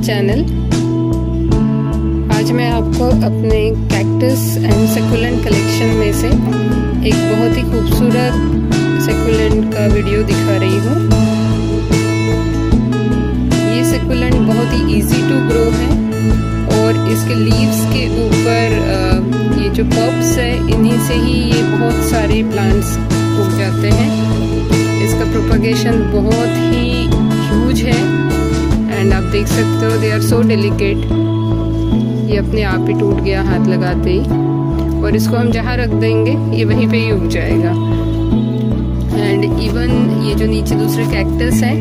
Channel. आज मैं आपको अपने कैक्टस एंड सकुलेंट कलेक्शन में से एक बहुत ही खूबसूरत सकुलेंट का वीडियो दिखा रही हूँ। ये सकुलेंट बहुत ही इजी टू ग्रो है और इसके लीव्स के ऊपर ये जो पब्स है इन्हीं से ही ये बहुत सारे प्लांट्स उग जाते हैं। इसका प्रोपगेशन बहुत ही ह्यूज है एंड आप देख सकते हो दे आर सो डेलिकेट। ये अपने आप ही टूट गया हाथ लगाते ही, और इसको हम जहाँ रख देंगे ये वहीं पे ही उग जाएगा। एंड इवन ये जो नीचे दूसरे कैक्टस है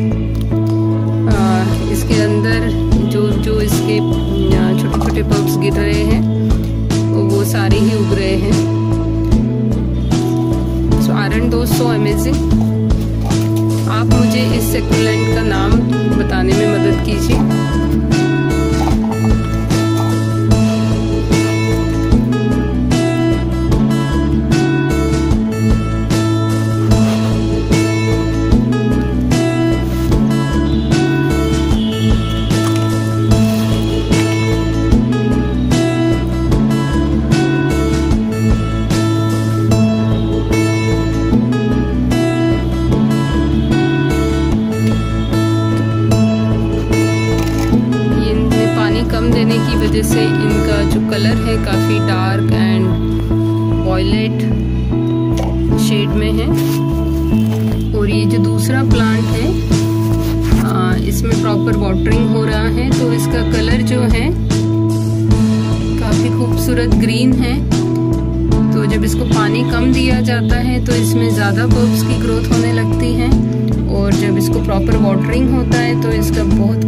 इसके अंदर जो इसके छोटे छोटे पल्प्स गिर रहे हैं वो सारे ही उग रहे हैं। सो आरंट दोस्त सो अमेजिंग। आप मुझे इस सकुलेंट का नाम बताने में मदद कीजिए। कम देने की वजह से इनका जो कलर है काफ़ी डार्क एंड वॉयलेट शेड में है। और ये जो दूसरा प्लांट है इसमें प्रॉपर वाटरिंग हो रहा है तो इसका कलर जो है काफ़ी खूबसूरत ग्रीन है। तो जब इसको पानी कम दिया जाता है तो इसमें ज़्यादा बल्ब्स की ग्रोथ होने लगती है, और जब इसको प्रॉपर वाटरिंग होता है तो इसका बहुत